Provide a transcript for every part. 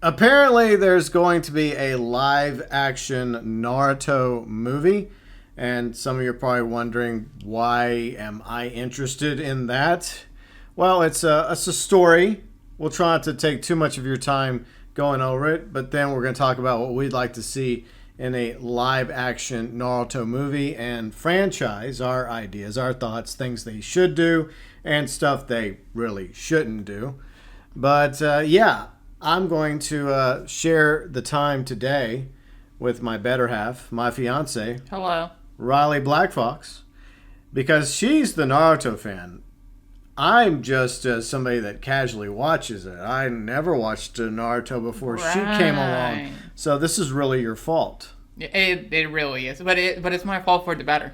Apparently, there's going to be a live-action Naruto movie, and some of you are probably wondering, why am I interested in that? Well, it's a story. We'll try not to take too much of your time going over it, but then we're going to talk about what we'd like to see in a live-action Naruto movie and franchise, our ideas, our thoughts, things they should do, and stuff they really shouldn't do. But, yeah. I'm going to share the time today with my better half, my fiance. Hello. Riley Black Fox, because she's the Naruto fan. I'm just somebody that casually watches it. I never watched Naruto before she came along. So this is really your fault. It really is. But it's my fault for the better.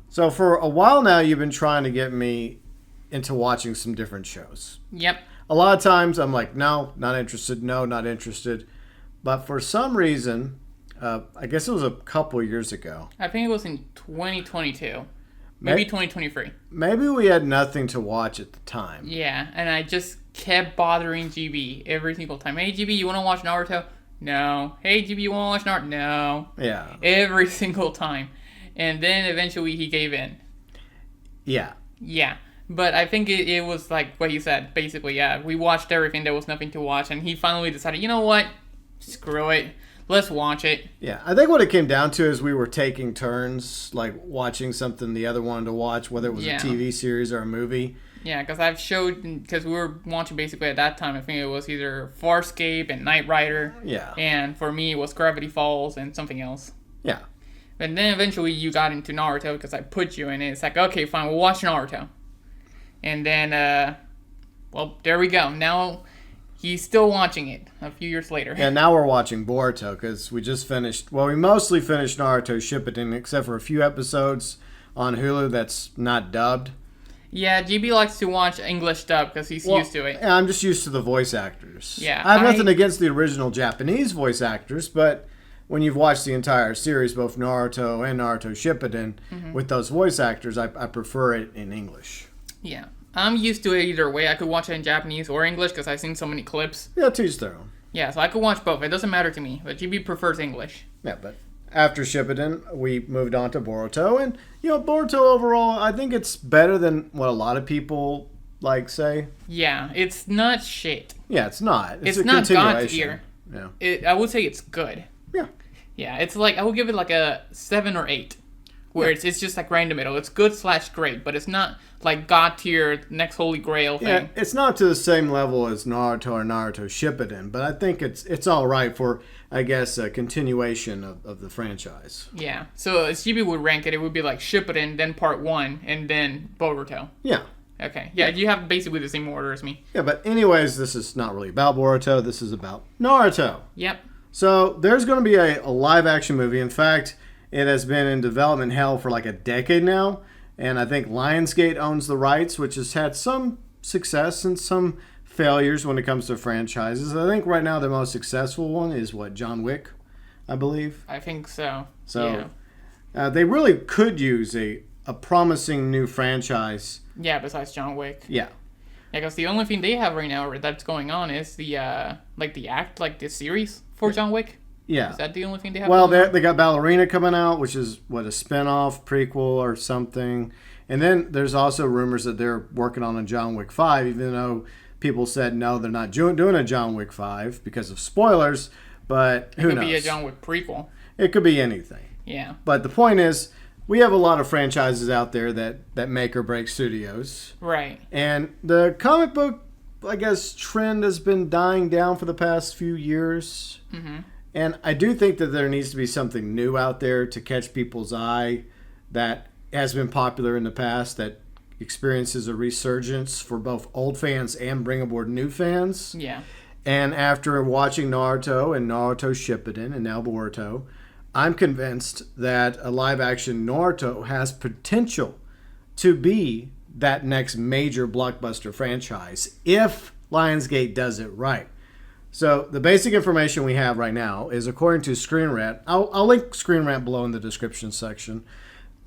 So for a while now, you've been trying to get me into watching some different shows. Yep. A lot of times I'm like, no, not interested. No, not interested. But for some reason, I guess it was a couple years ago. I think it was in 2022. Maybe 2023. Maybe we had nothing to watch at the time. Yeah, and I just kept bothering GB every single time. Hey, GB, you want to watch Naruto? No. Hey, GB, you want to watch Naruto? No. Yeah. Every single time. And then eventually he gave in. Yeah. Yeah. But I think it was like what you said, basically, yeah. We watched everything, there was nothing to watch, and he finally decided, you know what? Screw it. Let's watch it. Yeah, I think what it came down to is we were taking turns, like watching something the other wanted to watch, whether it was a TV series or a movie. Yeah, because we were watching basically at that time, I think it was either Farscape and Knight Rider. Yeah. And for me, it was Gravity Falls and something else. Yeah. And then eventually you got into Naruto because I put you in it. It's like, okay, fine, we'll watch Naruto. And then, well, there we go. Now he's still watching it a few years later. And now we're watching Boruto because we just finished, well, we mostly finished Naruto Shippuden except for a few episodes on Hulu that's not dubbed. Yeah, GB likes to watch English dub because he's used to it. Yeah, I'm just used to the voice actors. Yeah. I have nothing against the original Japanese voice actors, but when you've watched the entire series, both Naruto and Naruto Shippuden, with those voice actors, I prefer it in English. Yeah. I'm used to it either way. I could watch it in Japanese or English because I've seen so many clips. Yeah, to each their own. Yeah, so I could watch both. It doesn't matter to me, but GB prefers English. Yeah, but after Shippuden, we moved on to Boruto. And, Boruto overall, I think it's better than what a lot of people, say. Yeah, it's not shit. Yeah, it's not. It's a not God continuation. tier. Yeah. I would say it's good. Yeah. Yeah, it's I would give it a 7 or 8. Where it's just right in the middle. It's good/great, but it's not God tier, next holy grail thing. Yeah, it's not to the same level as Naruto or Naruto Shippuden, but I think it's all right for, I guess, a continuation of the franchise. Yeah, so as GB would rank it would be Shippuden, then Part 1, and then Boruto. Yeah. Okay, yeah, you have basically the same order as me. Yeah, but anyways, this is not really about Boruto. This is about Naruto. Yep. So there's going to be a live-action movie. In fact, it has been in development hell for a decade now, and I think Lionsgate owns the rights, which has had some success and some failures when it comes to franchises. I think right now the most successful one is John Wick, I believe. I think so. So they really could use a promising new franchise. Yeah, besides John Wick. Yeah. Yeah, because the only thing they have right now that's going on is the the series for John Wick. Yeah. Is that the only thing they have? Well, they got Ballerina coming out, which is, a spin-off, prequel, or something. And then there's also rumors that they're working on a John Wick 5, even though people said, no, they're not doing a John Wick 5 because of spoilers, but who knows? It could be a John Wick prequel. It could be anything. Yeah. But the point is, we have a lot of franchises out there that make or break studios. Right. And the comic book, I guess, trend has been dying down for the past few years. Mm-hmm. And I do think that there needs to be something new out there to catch people's eye that has been popular in the past, that experiences a resurgence for both old fans and bring aboard new fans. Yeah. And after watching Naruto and Naruto Shippuden and now Boruto, I'm convinced that a live-action Naruto has potential to be that next major blockbuster franchise if Lionsgate does it right. So the basic information we have right now is, according to Screen Rant, I'll link Screen Rant below in the description section.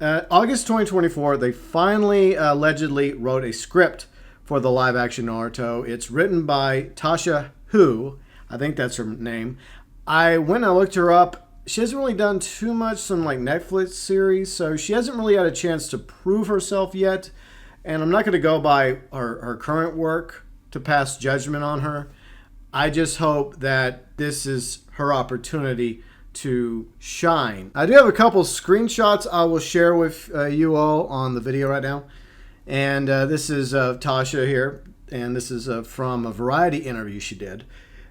August 2024, they finally allegedly wrote a script for the live-action Naruto. It's written by Tasha Hu. I think that's her name. I went and looked her up. She hasn't really done too much, some like Netflix series, so she hasn't really had a chance to prove herself yet. And I'm not going to go by her current work to pass judgment on her. I just hope that this is her opportunity to shine. I do have a couple screenshots I will share with you all on the video right now. And this is Tasha here, and this is from a Variety interview she did.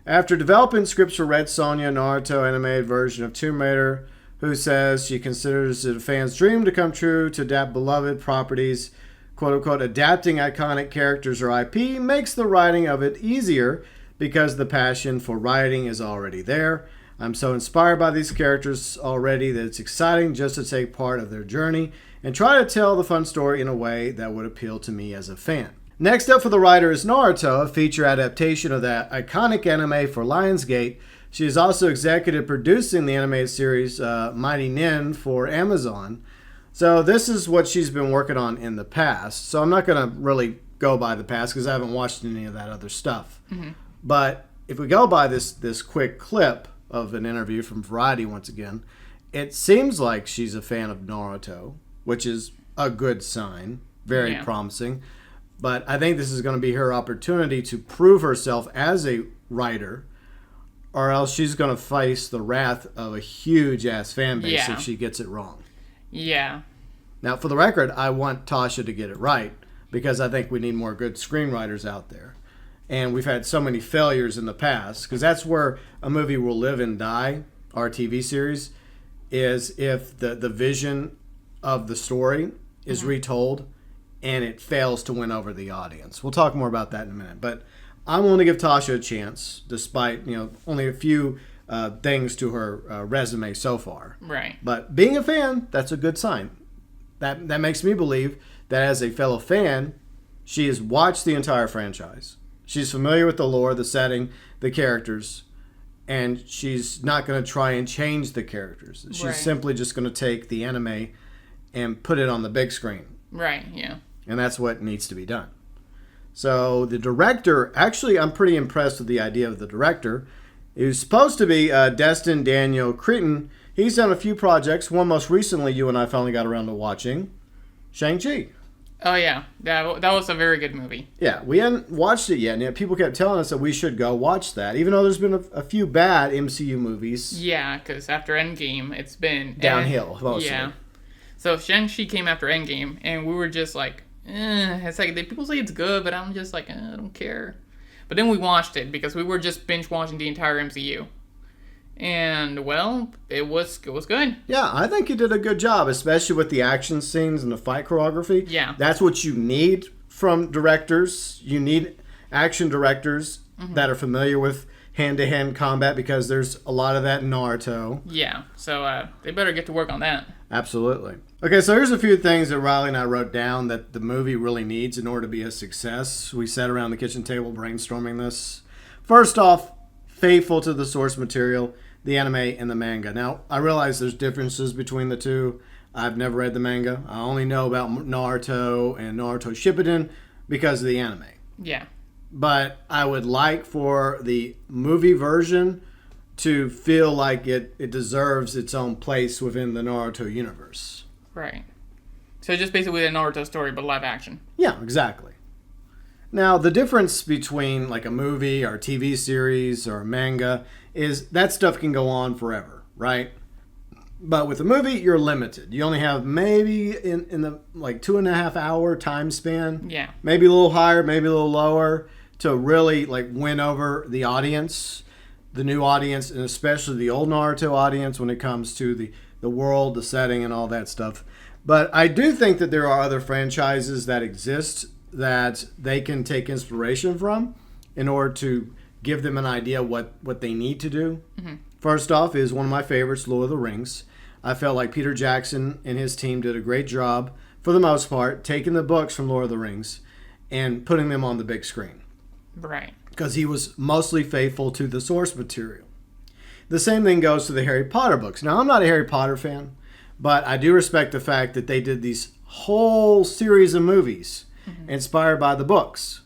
After developing scripts for Red Sonja, Naruto animated version of Tomb Raider, who says she considers it a fan's dream to come true to adapt beloved properties, quote-unquote, adapting iconic characters or IP makes the writing of it easier because the passion for writing is already there. I'm so inspired by these characters already that it's exciting just to take part of their journey and try to tell the fun story in a way that would appeal to me as a fan. Next up for the writer is Naruto, a feature adaptation of that iconic anime for Lionsgate. She is also executive producing the animated series Mighty Nin for Amazon. So this is what she's been working on in the past. So I'm not going to really go by the past because I haven't watched any of that other stuff. Mm-hmm. But if we go by this quick clip of an interview from Variety once again, it seems like she's a fan of Naruto, which is a good sign, very promising. But I think this is going to be her opportunity to prove herself as a writer, or else she's going to face the wrath of a huge-ass fan base if she gets it wrong. Yeah. Now, for the record, I want Tasha to get it right, because I think we need more good screenwriters out there. And we've had so many failures in the past, because that's where a movie will live and die, our TV series, is if the vision of the story is retold and it fails to win over the audience. We'll talk more about that in a minute. But I'm willing to give Tasha a chance, despite only a few things to her resume so far. Right. But being a fan, that's a good sign. That makes me believe that as a fellow fan, she has watched the entire franchise. She's familiar with the lore, the setting, the characters, and she's not going to try and change the characters. She's simply just going to take the anime and put it on the big screen. Right, yeah. And that's what needs to be done. So the director, actually, I'm pretty impressed with the idea of the director. He was supposed to be Destin Daniel Cretton. He's done a few projects. One most recently you and I finally got around to watching, Shang-Chi. Oh, yeah. That was a very good movie. Yeah, we hadn't watched it yet, and yet people kept telling us that we should go watch that, even though there's been a few bad MCU movies. Yeah, because after Endgame, it's been... downhill, mostly. Yeah. So Shang-Chi came after Endgame, and we were just like, it's like, people say it's good, but I'm just like, I don't care. But then we watched it, because we were just binge-watching the entire MCU. And, well, it was good. Yeah, I think you did a good job, especially with the action scenes and the fight choreography. Yeah. That's what you need from directors. You need action directors that are familiar with hand-to-hand combat, because there's a lot of that in Naruto. Yeah, so they better get to work on that. Absolutely. Okay, so here's a few things that Riley and I wrote down that the movie really needs in order to be a success. We sat around the kitchen table brainstorming this. First off, faithful to the source material, the anime and the manga. Now, I realize there's differences between the two. I've never read the manga. I only know about Naruto and Naruto Shippuden because of the anime. Yeah. But I would like for the movie version to feel like it deserves its own place within the Naruto universe. Right. So just basically a Naruto story, but live action. Yeah, exactly. Now, the difference between like a movie or a TV series or a manga is that stuff can go on forever, right? But with a movie, you're limited. You only have maybe in the like 2.5 hour time span. Yeah. Maybe a little higher, maybe a little lower to really like win over the audience, the new audience, and especially the old Naruto audience when it comes to the world, the setting, and all that stuff. But I do think that there are other franchises that exist that they can take inspiration from in order to give them an idea what they need to do. Mm-hmm. First off is one of my favorites, Lord of the Rings. I felt like Peter Jackson and his team did a great job, for the most part, taking the books from Lord of the Rings and putting them on the big screen. Right. Because he was mostly faithful to the source material. The same thing goes to the Harry Potter books. Now, I'm not a Harry Potter fan, but I do respect the fact that they did these whole series of movies inspired by the books.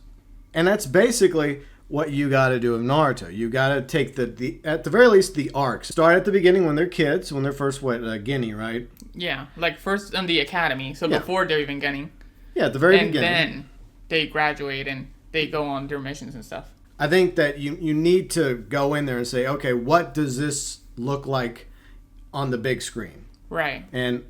And that's basically what you got to do with Naruto. You got to take the at the very least the arcs. Start at the beginning when they're kids, when they're first Guinea, right? Yeah, like first in the academy, so Yeah. before they're even getting. Yeah, at the very And beginning. then they graduate and they go on their missions and stuff. I think that you need to go in there and say, okay, what does this look like on the big screen? Right. And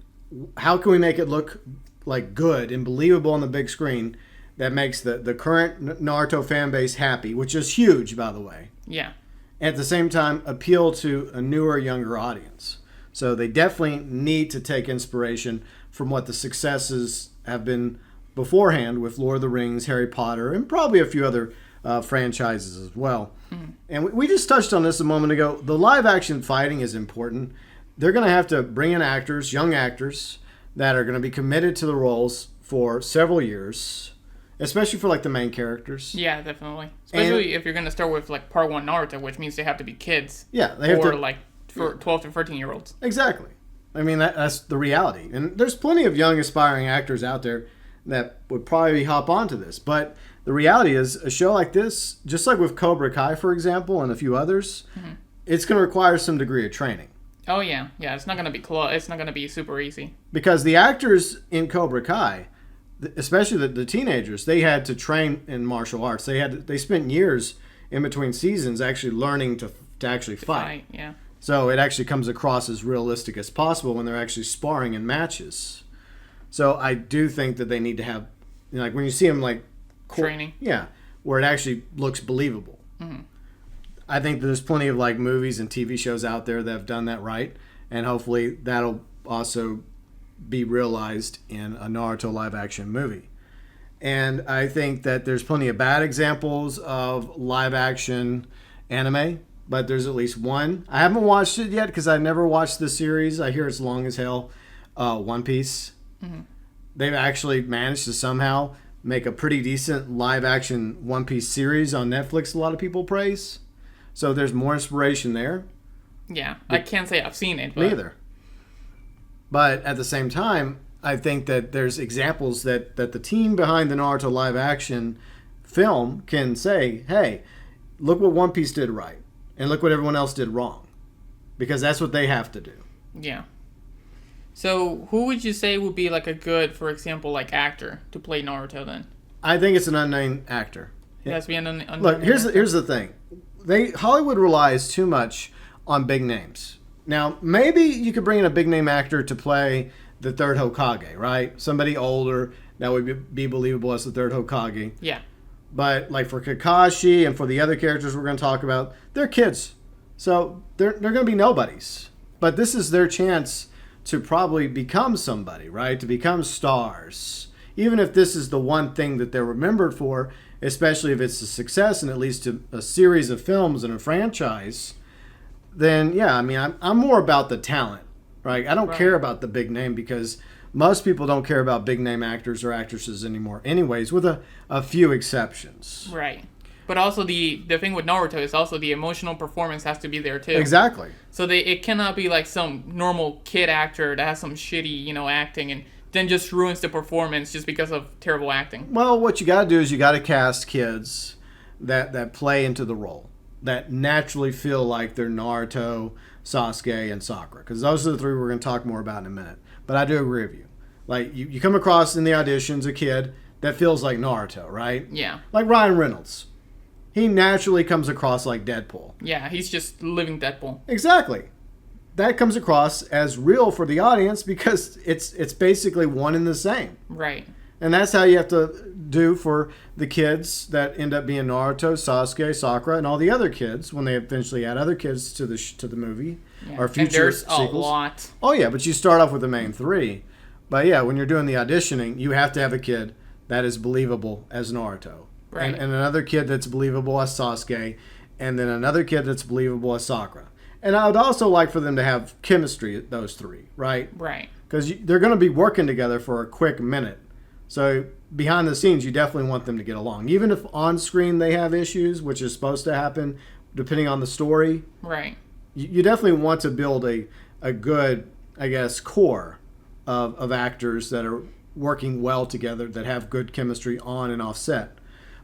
how can we make it look like good and believable on the big screen that makes the current Naruto fan base happy, which is huge, by the way. Yeah. At the same time, appeal to a newer, younger audience. So they definitely need to take inspiration from what the successes have been beforehand with Lord of the Rings, Harry Potter, and probably a few other franchises as well. Mm-hmm. And we just touched on this a moment ago. The live action fighting is important. They're going to have to bring in actors, young actors, that are going to be committed to the roles for several years, especially for like the main characters. Yeah, definitely. Especially if you're going to start with like part 1 Naruto, which means they have to be kids. Yeah, they have or to, like for 12 to 13-year-olds. Exactly. I mean, that's the reality. And there's plenty of young aspiring actors out there that would probably hop onto this. But the reality is, a show like this, just like with Cobra Kai, for example, and a few others, mm-hmm. it's going to require some degree of training. Oh, yeah. Yeah, it's not going to be it's not going to be super easy. Because the actors in Cobra Kai, especially the teenagers, they had to train in martial arts. They spent years in between seasons actually learning to actually fight. Yeah. So it actually comes across as realistic as possible when they're actually sparring in matches. So I do think that they need to have, like when you see them like training. Yeah, where it actually looks believable. Mm-hmm. I think there's plenty of like movies and TV shows out there that have done that right, and hopefully that'll also be realized in a Naruto live action movie. And I think that there's plenty of bad examples of live action anime, but there's at least one. I haven't watched it yet because I've never watched the series. I hear it's long as hell. One Piece. Mm-hmm. They've actually managed to somehow make a pretty decent live action One Piece series on Netflix. A lot of people praise. So there's more inspiration there. Yeah, I can't say I've seen it. But... Neither. But at the same time, I think that there's examples that the team behind the Naruto live action film can say, hey, look what One Piece did right. And look what everyone else did wrong. Because that's what they have to do. Yeah. So who would you say would be like a good, for example, like actor to play Naruto then? I think it's an unnamed actor. It has to be an unnamed Look, here's actor. the thing. Hollywood relies too much on big names. Now, maybe you could bring in a big name actor to play the third Hokage, right? Somebody older that would be believable as the third Hokage. Yeah. But like for Kakashi and for the other characters we're going to talk about, they're kids. So they're going to be nobodies. But this is their chance to probably become somebody, right? To become stars. Even if this is the one thing that they're remembered for, especially if it's a success and it leads to a series of films and a franchise, then yeah, I mean, I'm more about the talent, right? I don't care about the big name because most people don't care about big name actors or actresses anymore anyways, with a few exceptions. Right. But also the thing with Naruto is also the emotional performance has to be there too. Exactly. So it cannot be like some normal kid actor that has some shitty, acting and then just ruins the performance just because of terrible acting. Well, what you got to do is you got to cast kids that play into the role, that naturally feel like they're Naruto, Sasuke, and Sakura. Because those are the three we're going to talk more about in a minute. But I do agree with you. Like, you come across in the auditions a kid that feels like Naruto, right? Yeah. Like Ryan Reynolds. He naturally comes across like Deadpool. Yeah, he's just living Deadpool. Exactly. That comes across as real for the audience because it's basically one and the same. Right. And that's how you have to do for the kids that end up being Naruto, Sasuke, Sakura, and all the other kids when they eventually add other kids to the movie or future and there's sequels. A lot. Oh yeah, but you start off with the main three. But yeah, when you're doing the auditioning, you have to have a kid that is believable as Naruto. Right. And another kid that's believable as Sasuke, and then another kid that's believable as Sakura. And I would also like for them to have chemistry, those three, right? Right. Because they're going to be working together for a quick minute. So behind the scenes, you definitely want them to get along. Even if on screen they have issues, which is supposed to happen depending on the story. Right. You definitely want to build a good, I guess, core of actors that are working well together, that have good chemistry on and off set.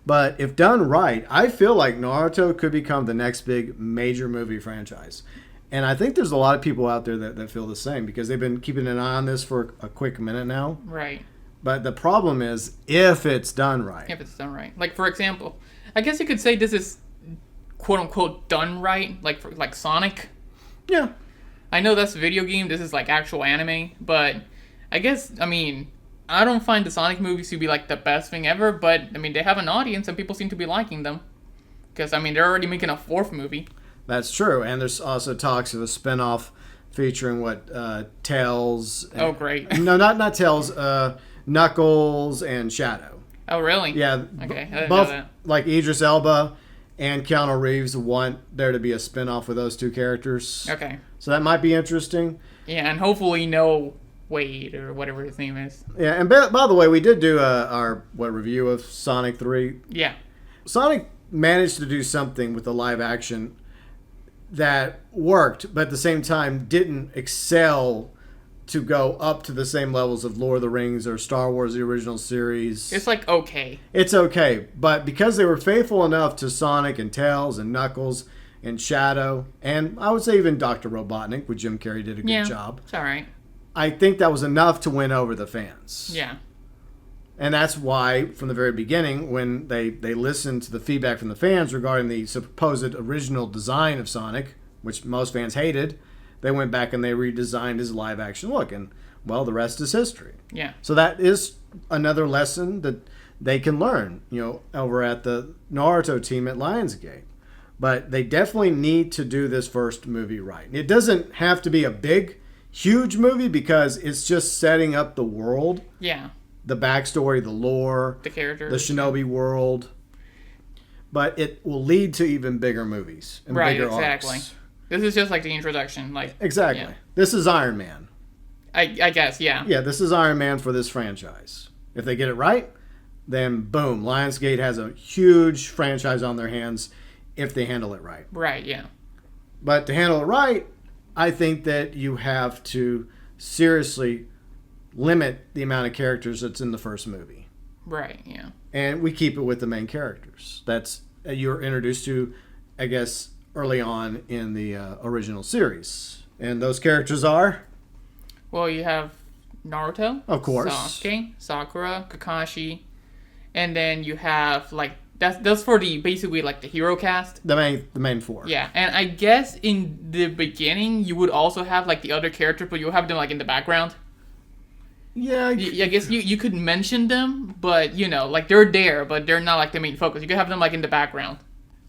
But if done right, I feel like Naruto could become the next big major movie franchise. And I think there's a lot of people out there that feel the same because they've been keeping an eye on this for a quick minute now. Right. But the problem is if it's done right. If it's done right. Like, for example, I guess you could say this is quote-unquote done right, like Sonic. Yeah. I know that's a video game, this is like actual anime, but I guess, I mean, I don't find the Sonic movies to be like the best thing ever, but I mean, they have an audience and people seem to be liking them. Because, I mean, they're already making a 4th movie. That's true. And there's also talks of a spinoff featuring Tails. And, oh, great. No, not Tails, Knuckles and Shadow. Oh, really? Yeah. Okay, I didn't both, know that. like Idris Elba and Keanu Reeves want there to be a spinoff with those two characters. Okay. So that might be interesting. Yeah, and hopefully no Wade or whatever his name is. Yeah, and by the way, we did do our review of Sonic 3. Yeah. Sonic managed to do something with the live action that worked, but at the same time didn't excel to go up to the same levels of Lord of the Rings or Star Wars, the original series. It's like okay. It's okay, but because they were faithful enough to Sonic and Tails and Knuckles and Shadow, and I would say even Dr. Robotnik, with Jim Carrey did a good job. It's all right. I think that was enough to win over the fans. Yeah. And that's why, from the very beginning, when they listened to the feedback from the fans regarding the supposed original design of Sonic, which most fans hated, they went back and they redesigned his live-action look. And, well, the rest is history. Yeah. So that is another lesson that they can learn, over at the Naruto team at Lionsgate. But they definitely need to do this first movie right. It doesn't have to be a big, huge movie because it's just setting up the world. Yeah. The backstory, the lore, the characters, the Shinobi world. But it will lead to even bigger movies and bigger exactly. arcs. This is just like the introduction, exactly. Yeah. This is Iron Man. I guess, yeah. Yeah, this is Iron Man for this franchise. If they get it right, then boom, Lionsgate has a huge franchise on their hands if they handle it right. Right, yeah. But to handle it right, I think that you have to seriously limit the amount of characters that's in the first movie. Right, yeah. And we keep it with the main characters. That's you're introduced to, I guess, early on in the original series. And those characters are? Well, you have Naruto. Of course. Sasuke, Sakura, Kakashi. And then you have, that's for basically the hero cast. The main 4. Yeah, and I guess in the beginning you would also have the other characters, but you'll have them in the background. Yeah. I guess you could mention them, but they're there, but they're not the main focus. You could have them in the background.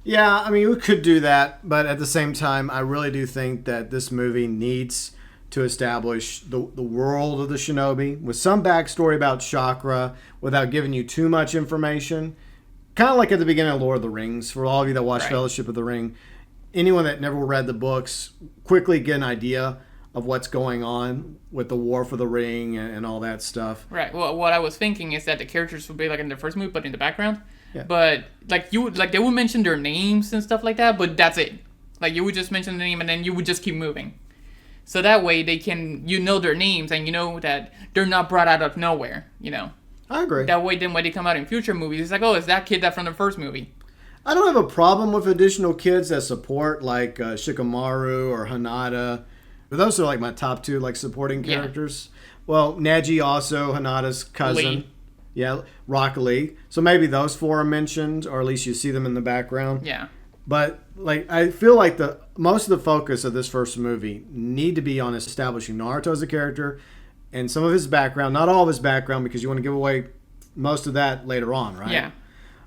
Yeah, I mean, we could do that, but at the same time, I really do think that this movie needs to establish the world of the Shinobi with some backstory about chakra without giving you too much information. Kind of like at the beginning of Lord of the Rings, for all of you that watch Fellowship of the Ring, anyone that never read the books, quickly get an idea of what's going on with the War for the Ring and all that stuff. Right. Well, what I was thinking is that the characters would be in the first movie, but in the background. Yeah. But they would mention their names and stuff like that, but that's it. You would just mention the name and then you would just keep moving. So that way they can their names and that they're not brought out of nowhere. I agree. That way, then when they come out in future movies, it's it's that kid that from the first movie. I don't have a problem with additional kids that support, Shikamaru or Hanada. But those are my top 2 supporting characters. Yeah. Well, Neji also, Hanada's cousin. Lee. Yeah, Rock Lee. So maybe those 4 are mentioned, or at least you see them in the background. Yeah. But I feel like most of the focus of this first movie need to be on establishing Naruto as a character and some of his background, not all of his background, because you want to give away most of that later on, right? Yeah.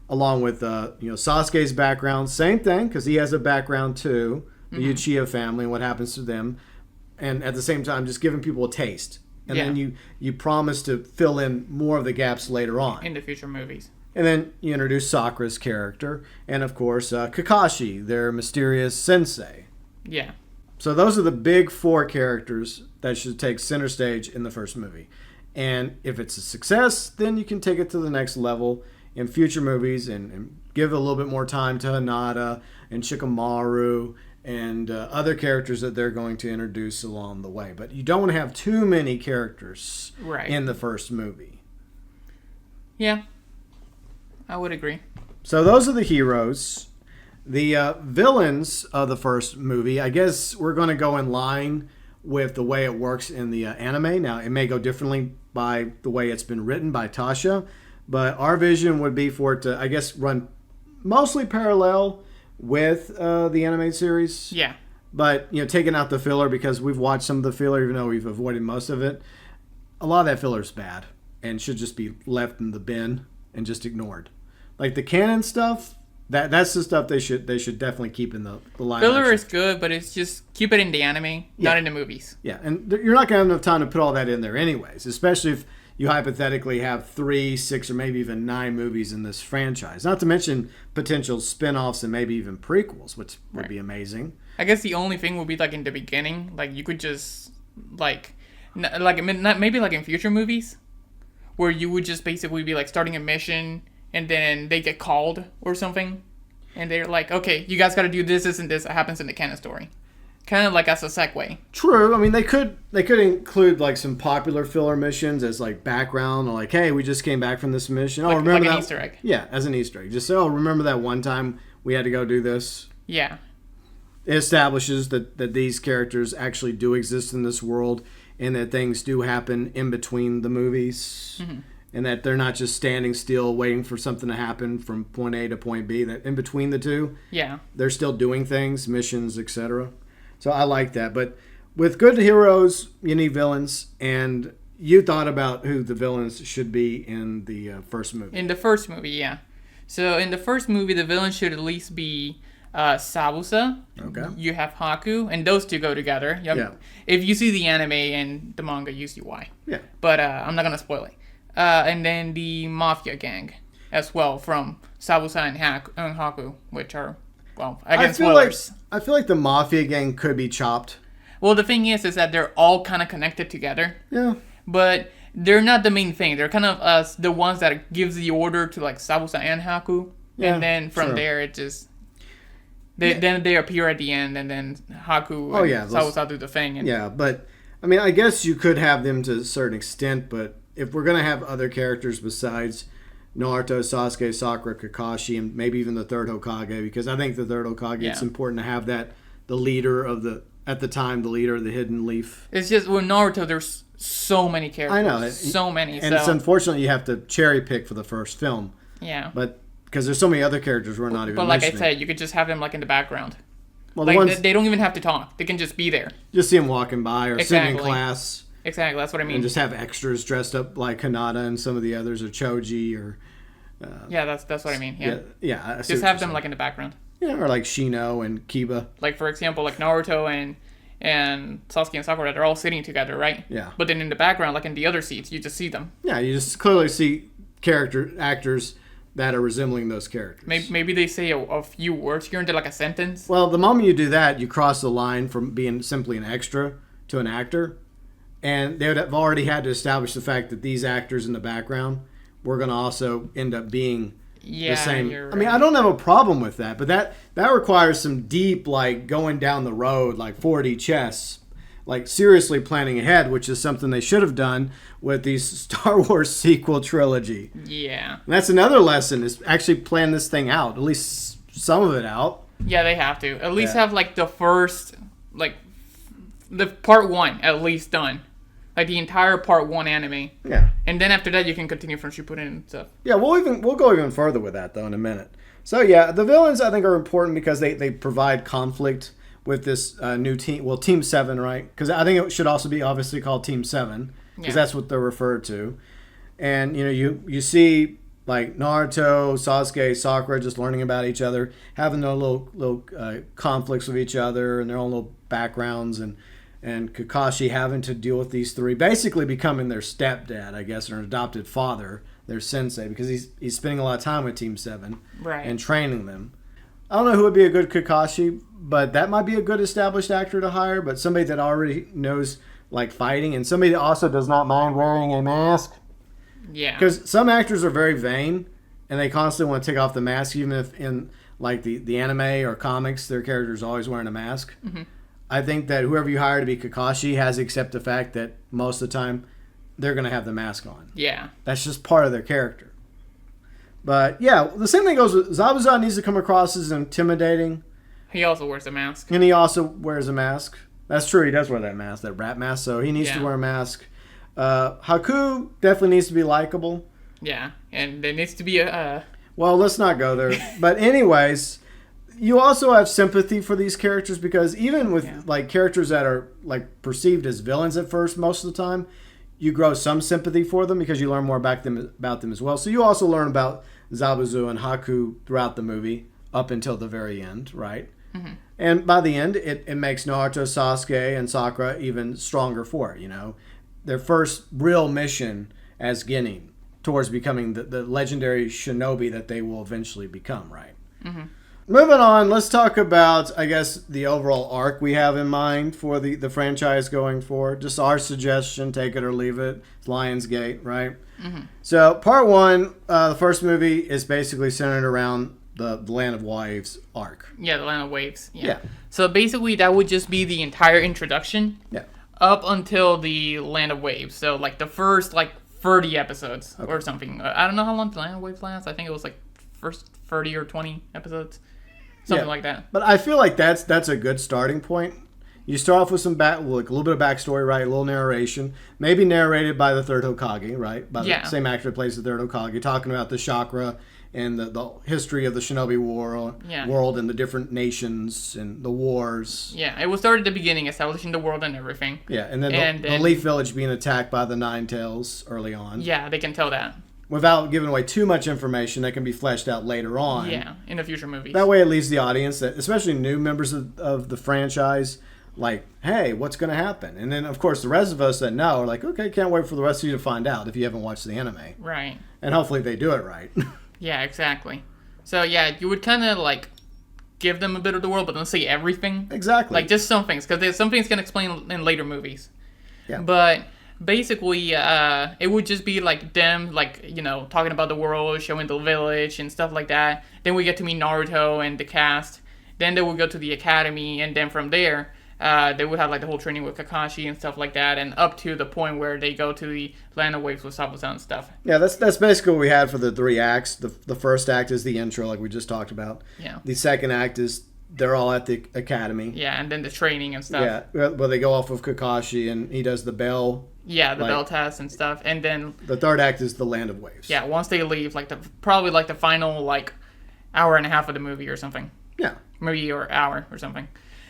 Along with Sasuke's background, same thing, because he has a background too, the Uchiha family and what happens to them, and at the same time just giving people a taste, and then you promise to fill in more of the gaps later on in the future movies. And then you introduce Sakura's character, and of course Kakashi, their mysterious sensei. Yeah. So those are the big 4 characters that should take center stage in the first movie. And if it's a success, then you can take it to the next level in future movies and give a little bit more time to Hanada and Shikamaru and other characters that they're going to introduce along the way. But you don't want to have too many characters in the first movie. Yeah, I would agree. So those are the heroes. The villains of the first movie, I guess we're going to go in line with the way it works in the anime. Now, it may go differently by the way it's been written by Tasha, but our vision would be for it to, I guess, run mostly parallel with the animated series. Yeah. But, taking out the filler, because we've watched some of the filler, even though we've avoided most of it. A lot of that filler is bad and should just be left in the bin and just ignored. Like the canon stuff, that's the stuff they should definitely keep in the live Filler action. is good, but it's just keep it in the anime, not in the movies. Yeah, and you're not going to have enough time to put all that in there anyways, especially if you hypothetically have 3, 6, or maybe even 9 movies in this franchise. Not to mention potential spin-offs and maybe even prequels, which would be amazing. I guess the only thing would be like in the beginning, like you could just maybe like in future movies, where you would just basically be like starting a mission and then they get called or something, and they're like, okay, you guys got to do this, this, and this. It happens in the canon story, kind of like as a segue. True. I mean, they could include like some popular filler missions as like background, or like, hey, we just came back from this mission. Oh, remember like that an Easter egg. Yeah, as an Easter egg. Just say, oh, remember that one time we had to go do this. Yeah. It establishes that these characters actually do exist in this world, and that things do happen in between the movies. Mm-hmm. And that they're not just standing still waiting for something to happen from point A to point B. That in between the two, they're still doing things, missions, etc. So I like that. But with good heroes, you need villains. And you thought about who the villains should be in the first movie. In the first movie, yeah. So in the first movie, the villain should at least be Sabusa. Okay. You have Haku, and those two go together. Yeah. If you see the anime and the manga, you see why. Yeah. But I'm not going to spoil it. And then the Mafia gang as well from Sabusa and Haku, which are, well, again, spoilers. I feel like the Mafia gang could be chopped. Well, the thing is that they're all kind of connected together. Yeah. But they're not the main thing. They're kind of the ones that gives the order to like Sabusa and Haku. Yeah, and then from there, it just... Then they appear at the end, and then Haku and Sabusa do the thing. And but, I mean, I guess you could have them to a certain extent, but if we're going to have other characters besides Naruto, Sasuke, Sakura, Kakashi, and maybe even the third Hokage, because I think the third Hokage, it's important to have the leader of the, at the time, the leader of the Hidden Leaf. It's just, with Naruto, there's so many characters. I know. So many. And it's unfortunate you have to cherry pick for the first film. Yeah. But, because there's so many other characters we're not even mentioning. But like I said, you could just have them like in the background. Well, they don't even have to talk. They can just be there. Just see them walking by or sitting in class. Exactly, that's what I mean. And just have extras dressed up like Hinata and some of the others, or Choji, or... that's what I mean, yeah. Just have them like in the background. Yeah, or like Shino and Kiba. Like, for example, like Naruto and Sasuke and Sakura, they're all sitting together, right? Yeah. But then in the background, like in the other seats, you just see them. Yeah, you just clearly see actors that are resembling those characters. Maybe they say a few words here into like a sentence. Well, the moment you do that, you cross the line from being simply an extra to an actor. And they would have already had to establish the fact that these actors in the background were going to also end up being the same. You're right. I mean, I don't have a problem with that, but that requires some deep, like, going down the road, like 4D chess, like seriously planning ahead, which is something they should have done with the Star Wars sequel trilogy. Yeah. And that's another lesson, is actually plan this thing out, at least some of it out. Yeah, they have to. At least have, like, the first, like, the part 1 at least done. Like the entire part 1 anime. Yeah. And then after that, you can continue from Shippuden and stuff. Yeah, we'll go even further with that, though, in a minute. So, yeah, the villains, I think, are important because they provide conflict with this new team. Well, Team 7, right? Because I think it should also be obviously called Team 7. Because that's what they're referred to. And, you see, like, Naruto, Sasuke, Sakura just learning about each other, having their little conflicts with each other and their own little backgrounds, and Kakashi having to deal with these three, basically becoming their stepdad, I guess, or an adopted father, their sensei, because he's spending a lot of time with Team 7 and training them. I don't know who would be a good Kakashi, but that might be a good established actor to hire, but somebody that already knows, like, fighting, and somebody that also does not mind wearing a mask. Yeah. Because some actors are very vain, and they constantly want to take off the mask, even if in, like, the anime or comics, their character's always wearing a mask. Mm-hmm. I think that whoever you hire to be Kakashi has to accept the fact that most of the time they're going to have the mask on. Yeah. That's just part of their character. But yeah, the same thing goes with Zabuza. Needs to come across as intimidating, He also wears a mask. and he also wears a mask. That's true. He does wear that mask, that rat mask. So he needs to Yeah. wear a mask. Haku definitely needs to be likable. Yeah, and there needs to be a. Well, let's not go there. But anyways, you also have sympathy for these characters because even with like characters that are like perceived as villains at first, most of the time, you grow some sympathy for them because you learn more about them as well. So you also learn about Zabuzu and Haku throughout the movie up until the very end, right? Mm-hmm. And by the end, it makes Naruto, Sasuke, and Sakura even stronger for it, you know? Their first real mission as Genin towards becoming the legendary shinobi that they will eventually become, right? Mm-hmm. Moving on, let's talk about, I guess, the overall arc we have in mind for the franchise going forward. Just our suggestion, take it or leave it. It's Lionsgate, right? Mm-hmm. So, part one, the first movie is basically centered around the Land of Waves arc. Yeah, the Land of Waves. Yeah. So basically, that would just be the entire introduction. Yeah. Up until the Land of Waves. So like the first 30 episodes or something. I don't know how long the Land of Waves lasts. I think it was like first 30 or 20 episodes. Something like that. But I feel like that's a good starting point. You start off with some a little bit of backstory, right? A little narration, maybe narrated by the third Hokage, right? By the same actor who plays the third Hokage, talking about the chakra and the history of the Shinobi world and the different nations and the wars. Yeah, it was started at the beginning, establishing the world and everything. Yeah, and then the Leaf Village being attacked by the Nine Tails early on. Yeah, they can tell that. Without giving away too much information that can be fleshed out later on. Yeah, in the future movies. That way it leaves the audience, that, especially new members of the franchise, like, hey, what's going to happen? And then, of course, the rest of us that know are like, okay, can't wait for the rest of you to find out if you haven't watched the anime. Right. And hopefully they do it right. Yeah, exactly. So, yeah, you would kind of, give them a bit of the world, but don't say everything. Exactly. Just some things, because some things can explain in later movies. Yeah. But basically, it would just be, them, talking about the world, showing the village and stuff like that. Then we get to meet Naruto and the cast. Then they would go to the academy, and then from there, they would have, the whole training with Kakashi and stuff like that, and up to the point where they go to the Land of Waves with Zabuza and stuff. Yeah, that's basically what we had for the 3 acts. The first act is the intro, like we just talked about. Yeah. The second act is they're all at the academy. Yeah, and then the training and stuff. Yeah, but they go off of Kakashi, and he does the bell. Yeah, the bell test and stuff, and then the third act is the Land of Waves. Yeah, once they leave, probably the final hour and a half of the movie or something. Yeah. Maybe or hour or something.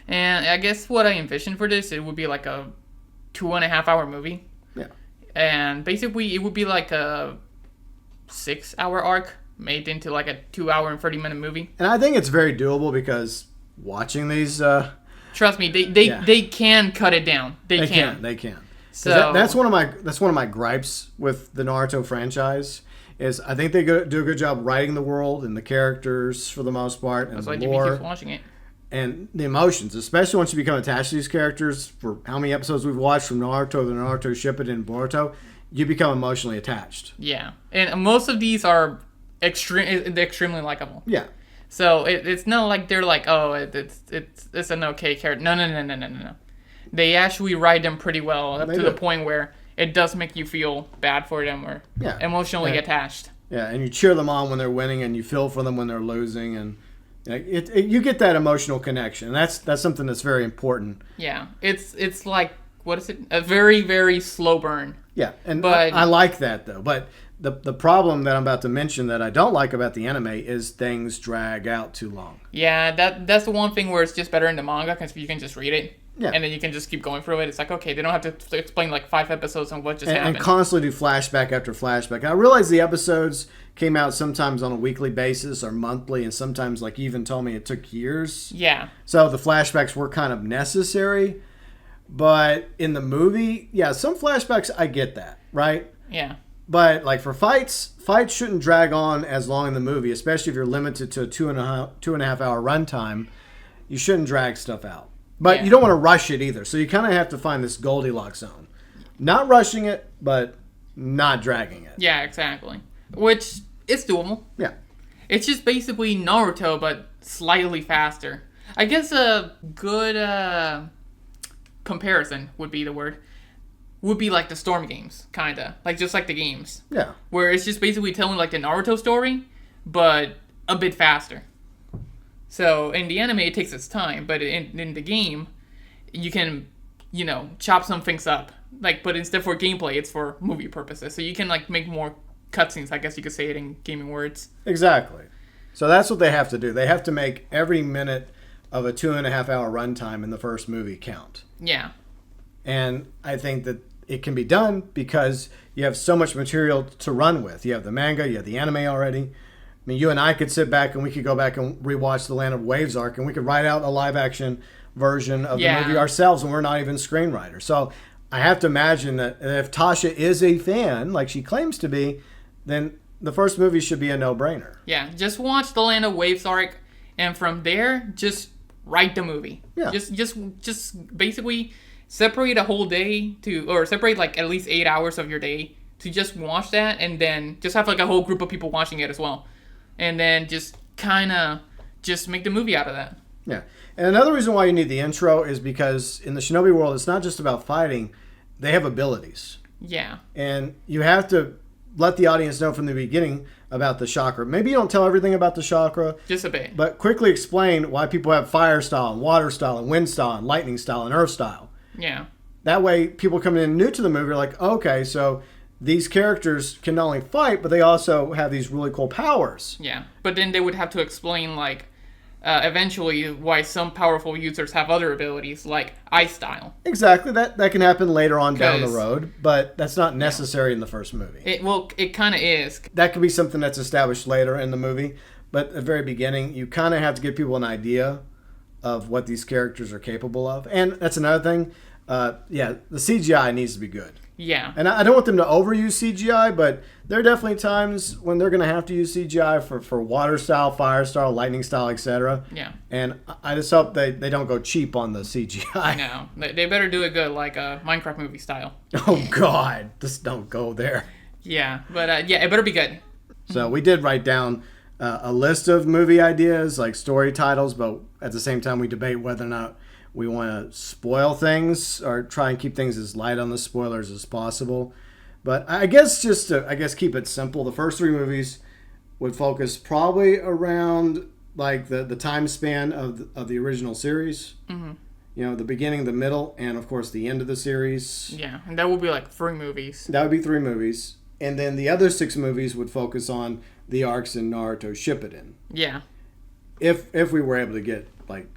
And I guess what I envisioned for this, it would be a 2.5 hour movie. Yeah. And basically, it would be a 6 hour arc made into a 2 hour and 30-minute movie. And I think it's very doable because watching these. Trust me, they can cut it down. They can. They can. So that's one of my gripes with the Naruto franchise. Is I think they do a good job writing the world and the characters for the most part, and that's the why lore. DB keeps watching it. And the emotions, especially once you become attached to these characters, for how many episodes we've watched from Naruto, the Naruto Shippuden, and Boruto, you become emotionally attached. Yeah, and most of these are extremely likable. Yeah. So it's not like they're it's an okay character. No. They actually write them pretty well up to the point where it does make you feel bad for them or emotionally attached. Yeah, and you cheer them on when they're winning, and you feel for them when they're losing, and you get that emotional connection. And that's something that's very important. Yeah, it's like, what is it? A very, very slow burn. Yeah, and I like that though. But the problem that I'm about to mention that I don't like about the anime is things drag out too long. Yeah, that's the one thing where it's just better in the manga because you can just read it. Yeah. And then you can just keep going through it. It's like, okay, they don't have to explain 5 episodes on what just happened. And constantly do flashback after flashback. And I realize the episodes came out sometimes on a weekly basis or monthly, and sometimes, you even told me, it took years. Yeah. So the flashbacks were kind of necessary. But in the movie, some flashbacks, I get that, right? Yeah. But for fights shouldn't drag on as long in the movie, especially if you're limited to a 2.5 hour runtime. You shouldn't drag stuff out. But you don't want to rush it either. So you kind of have to find this Goldilocks zone. Not rushing it, but not dragging it. Yeah, exactly. Which is doable. Yeah. It's just basically Naruto, but slightly faster. I guess a good comparison would be the word. Would be the Storm games, kind of. Just like the games. Yeah. Where it's just basically telling the Naruto story, but a bit faster. So in the anime, it takes its time, but in the game, you can, chop some things up. But instead for gameplay, it's for movie purposes. So you can make more cutscenes. I guess you could say it in gaming words. Exactly. So that's what they have to do. They have to make every minute of a 2.5-hour runtime in the first movie count. Yeah. And I think that it can be done because you have so much material to run with. You have the manga, you have the anime already. I mean, you and I could sit back and we could go back and rewatch the Land of Waves arc, and we could write out a live-action version of the movie ourselves, and we're not even screenwriters. So I have to imagine that if Tasha is a fan, like she claims to be, then the first movie should be a no-brainer. Yeah, just watch the Land of Waves arc, and from there, just write the movie. Yeah. Just basically separate a whole day or separate at least 8 hours of your day to just watch that, and then just have a whole group of people watching it as well. And then just kind of just make the movie out of that. Yeah. And another reason why you need the intro is because in the Shinobi world, it's not just about fighting. They have abilities. Yeah. And you have to let the audience know from the beginning about the chakra. Maybe you don't tell everything about the chakra. Just a bit. But quickly explain why people have fire style and water style and wind style and lightning style and earth style. Yeah. That way, people coming in new to the movie are like, okay, so these characters can not only fight, but they also have these really cool powers. Yeah. But then they would have to explain, eventually why some powerful users have other abilities, like ice style. Exactly. That can happen later on down the road, but that's not necessary in the first movie. It kind of is. That could be something that's established later in the movie, but at the very beginning, you kind of have to give people an idea of what these characters are capable of. And that's another thing. The CGI needs to be good. Yeah. And I don't want them to overuse CGI, but there are definitely times when they're going to have to use CGI for water style, fire style, lightning style, etc. Yeah. And I just hope they don't go cheap on the CGI. No. They better do it good, like a Minecraft movie style. Oh, God. Just don't go there. Yeah. But, it better be good. So we did write down a list of movie ideas, like story titles, but at the same time we debate whether or not we want to spoil things or try and keep things as light on the spoilers as possible. But I guess just to keep it simple, the first three movies would focus probably around the time span of the original series. Mm-hmm. The beginning, the middle, and of course the end of the series. Yeah, and that would be 3 movies. That would be 3 movies. And then the other 6 movies would focus on the arcs in Naruto Shippuden. Yeah. If we were able to get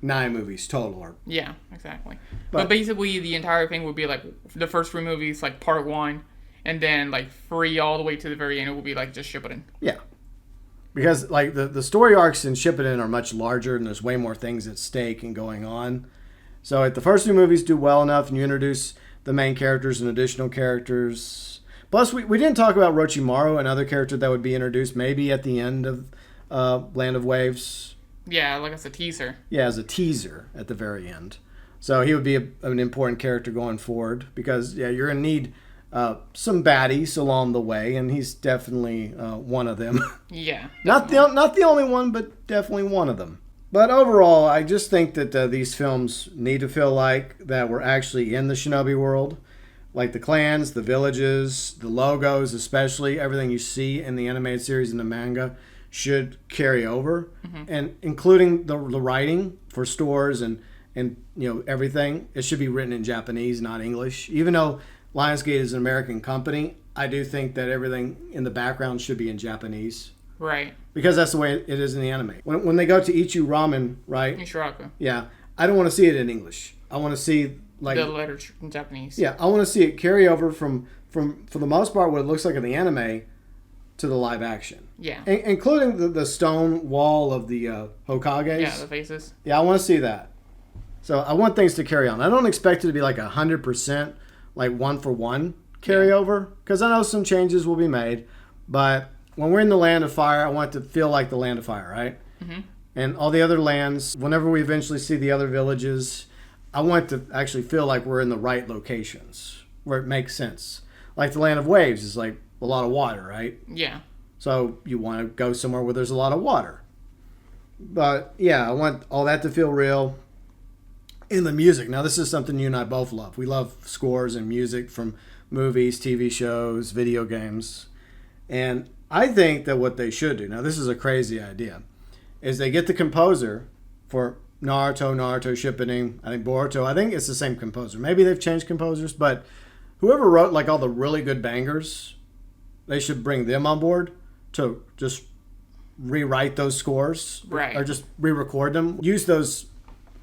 9 movies total. Yeah, exactly. But basically, the entire thing would be the first 3 movies, part 1, and then 3 all the way to the very end. It would be just Shippuden. Yeah, because the story arcs in Shippuden are much larger, and there's way more things at stake and going on. So if the first 2 movies do well enough, and you introduce the main characters and additional characters, plus we didn't talk about Orochimaru, another character that would be introduced maybe at the end of Land of Waves. Yeah, as a teaser. Yeah, as a teaser at the very end. So he would be an important character going forward because, you're going to need some baddies along the way, and he's definitely one of them. Yeah. Not the only one, but definitely one of them. But overall, I just think that these films need to feel like that we're actually in the Shinobi world. Like the clans, the villages, the logos, especially everything you see in the animated series and the manga should carry over, and including the writing for stores and everything. It should be written in Japanese, not English. Even though Lionsgate is an American company, I do think that everything in the background should be in Japanese. Right. Because that's the way it is in the anime. When they go to Ichu Ramen, right? Ishiraku. Yeah. I don't want to see it in English. I want to see the letters in Japanese. Yeah, I want to see it carry over from for the most part what it looks like in the anime to the live action. Yeah. Including the stone wall of the Hokages. Yeah, the faces. Yeah, I want to see that. So I want things to carry on. I don't expect it to be 100% one for one carryover, because I know some changes will be made. But when we're in the Land of Fire, I want it to feel like the Land of Fire, right? Mm-hmm. And all the other lands, whenever we eventually see the other villages, I want it to actually feel like we're in the right locations, where it makes sense. Like the Land of Waves is a lot of water, right? Yeah. So you want to go somewhere where there's a lot of water. But yeah, I want all that to feel real. In the music, now this is something you and I both love. We love scores and music from movies, TV shows, video games. And I think that what they should do, now this is a crazy idea, is they get the composer for Naruto Shippuden, I think Boruto, I think it's the same composer. Maybe they've changed composers, but whoever wrote like all the really good bangers, they should bring them on board to just rewrite those scores. Right. Or just re-record them. Use those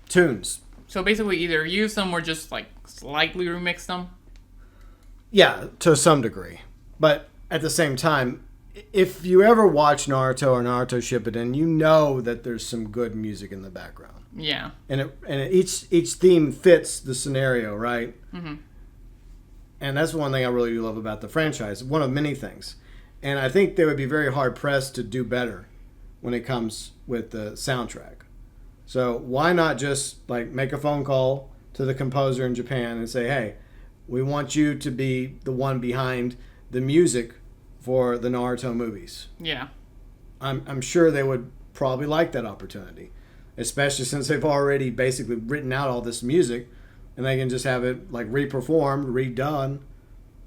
tunes. So basically either use them or just like slightly remix them. Yeah, to some degree. But at the same time, if you ever watch Naruto or Naruto Shippuden, you know that there's some good music in the background. Yeah. And each theme fits the scenario, right? Mm-hmm. And that's one thing I really love about the franchise. One of many things. And I think they would be very hard pressed to do better when it comes with the soundtrack. So why not just like make a phone call to the composer in Japan and say, hey, we want you to be the one behind the music for the Naruto movies. Yeah. I'm sure they would probably like that opportunity, especially since they've already basically written out all this music, and they can just have it like re-performed, redone,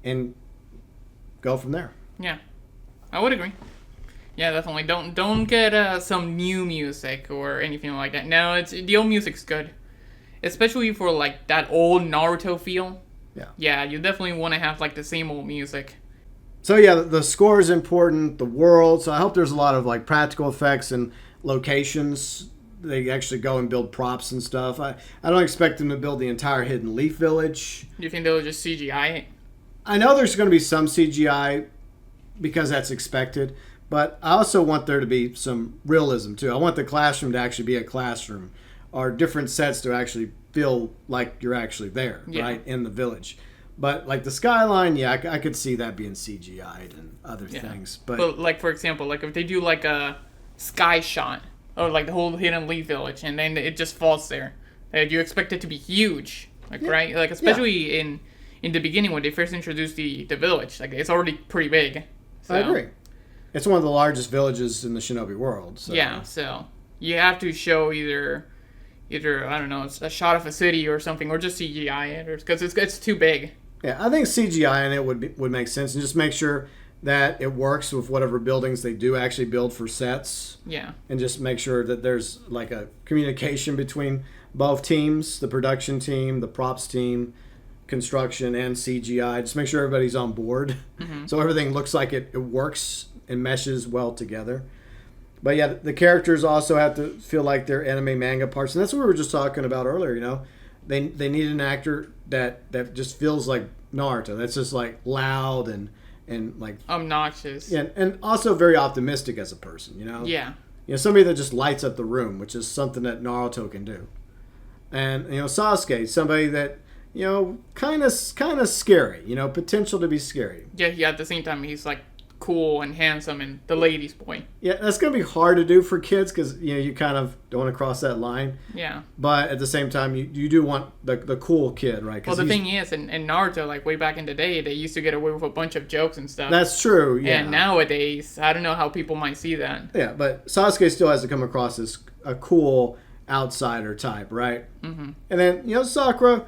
and go from there. Yeah, I would agree. Yeah, definitely. Don't get some new music or anything like that. No, the old music's good, especially for like that old Naruto feel. Yeah. Yeah, you definitely want to have like the same old music. So yeah, the score is important, the world. So I hope there's a lot of like practical effects and locations. They actually go and build props and stuff. I don't expect them to build the entire Hidden Leaf Village. Do you think they'll just CGI it? I know there's going to be some CGI because that's expected, but I also want there to be some realism too. I want the classroom to actually be a classroom, or different sets to actually feel like you're actually there, right, in the village. But like the skyline, yeah, I could see that being CGI'd and other things. But like for example, like if they do like a sky shot or like the whole Hidden Leaf Village, and then it just falls there, you expect it to be huge, like right, like especially in the beginning when they first introduced the village, like it's already pretty big. So. I agree. It's one of the largest villages in the Shinobi world. So. Yeah, so you have to show either I don't know, a shot of a city or something, or just CGI it, or because it's too big. Yeah, I think CGI in it would make sense, and just make sure that it works with whatever buildings they do actually build for sets. Yeah. And just make sure that there's like a communication between both teams, the production team, the props team, construction, and CGI. Just make sure everybody's on board. Mm-hmm. So everything looks like it works and meshes well together. But yeah, the characters also have to feel like they're anime manga parts. And that's what we were just talking about earlier, you know. They need an actor that just feels like Naruto. That's just like loud and like obnoxious. Yeah, and also very optimistic as a person, you know. Yeah. You know, somebody that just lights up the room, which is something that Naruto can do. And you know, Sasuke, somebody that, you know, kind of scary, you know, potential to be scary. Yeah, at the same time he's like cool and handsome and the ladies' boy. Yeah, that's going to be hard to do for kids because, you know, you kind of don't want to cross that line. Yeah. But at the same time, you do want the cool kid, right? Well, the thing is, in Naruto, like way back in the day, they used to get away with a bunch of jokes and stuff. That's true, yeah. And nowadays, I don't know how people might see that. Yeah, but Sasuke still has to come across as a cool outsider type, right? Mm-hmm. And then, you know, Sakura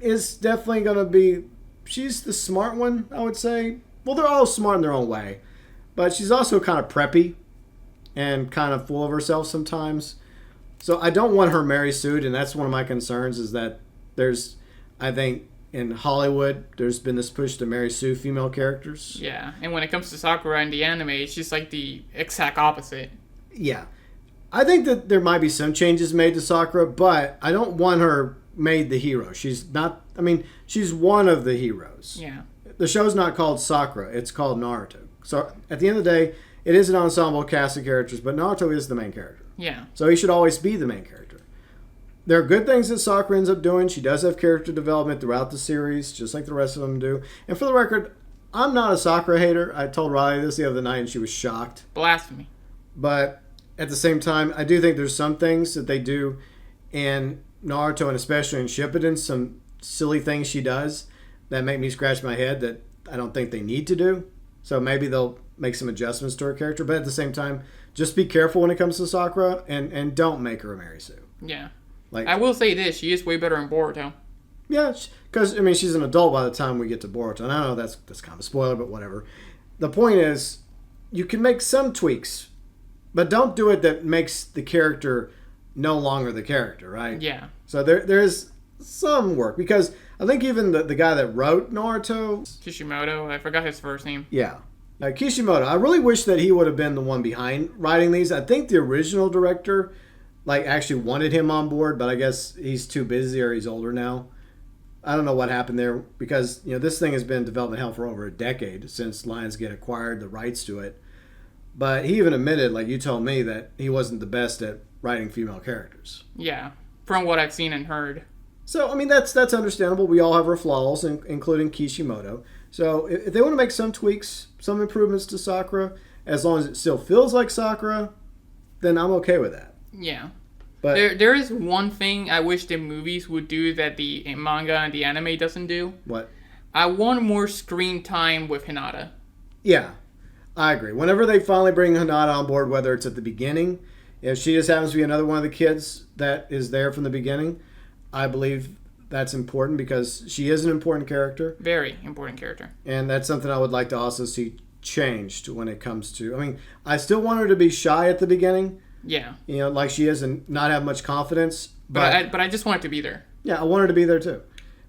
is definitely going to be, she's the smart one, I would say. Well, they're all smart in their own way. But she's also kind of preppy and kind of full of herself sometimes. So I don't want her Mary Sue, and that's one of my concerns is that there's, I think, in Hollywood, there's been this push to Mary Sue female characters. Yeah, and when it comes to Sakura in the anime, she's like the exact opposite. Yeah. I think that there might be some changes made to Sakura, but I don't want her made the hero. She's not, I mean, she's one of the heroes. Yeah. The show's not called Sakura, it's called Naruto. So at the end of the day, it is an ensemble cast of characters, but Naruto is the main character. Yeah. So he should always be the main character. There are good things that Sakura ends up doing. She does have character development throughout the series, just like the rest of them do. And for the record, I'm not a Sakura hater. I told Riley this the other night and she was shocked. Blasphemy. But at the same time, I do think there's some things that they do in Naruto, and especially in Shippuden, some silly things she does that make me scratch my head that I don't think they need to do. So maybe they'll make some adjustments to her character. But at the same time, just be careful when it comes to Sakura and don't make her a Mary Sue. Yeah. Like, I will say this, she is way better in Boruto. Yeah, because, I mean, she's an adult by the time we get to Boruto. And I know that's kind of a spoiler, but whatever. the point is, you can make some tweaks, but don't do it that makes the character no longer the character, right? Yeah. So there's some work, because I think even the guy that wrote Naruto, Kishimoto, I forgot his first name. yeah, Kishimoto, I really wish that he would have been the one behind writing these. I think the original director actually wanted him on board, but I guess he's too busy or he's older now. I don't know what happened there, because this thing has been in development hell for over a decade since Lionsgate acquired the rights to it. But he even admitted, like you told me, that he wasn't the best at writing female characters. Yeah, from what I've seen and heard. So, I mean, that's understandable. We all have our flaws, including Kishimoto. So, if they want to make some tweaks, some improvements to Sakura, as long as it still feels like Sakura, then I'm okay with that. Yeah. But there is one thing I wish the movies would do that the manga and the anime doesn't do. What? I want more screen time with Hinata. Yeah, I agree. Whenever they finally bring Hinata on board, whether it's at the beginning, if she just happens to be another one of the kids that is there from the beginning, I believe that's important, because she is an important character. Very important character. And that's something I would like to also see changed when it comes to... I mean, I still want her to be shy at the beginning. Yeah. Like she is, and not have much confidence. But I just want it to be there. Yeah, I want her to be there too.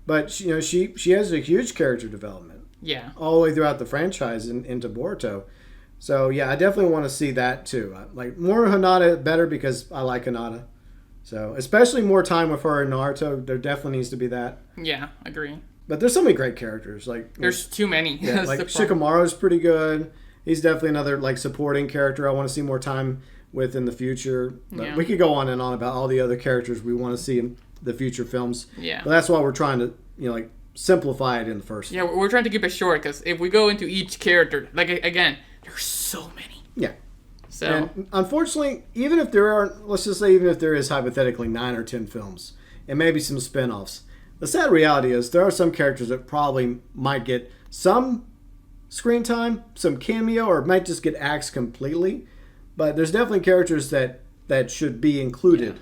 But she has a huge character development. Yeah. All the way throughout the franchise into Boruto. So yeah, I definitely want to see that too. Like more Hinata, better, because I like Hinata. So especially more time with her in Naruto. There definitely needs to be that. Yeah, agree. But there's so many great characters. There's too many. Yeah, like Shikamaru's pretty good. He's definitely another supporting character I want to see more time with in the future. But Yeah. we could go on and on about all the other characters we want to see in the future films. Yeah. But that's why we're trying to simplify it in the first. Yeah, we're trying to keep it short, because if we go into each character, again, there's so many. Yeah. So And unfortunately, even if there is hypothetically 9 or 10 films and maybe some spin-offs, the sad reality is there are some characters that probably might get some screen time, some cameo, or might just get axed completely. But there's definitely characters that should be included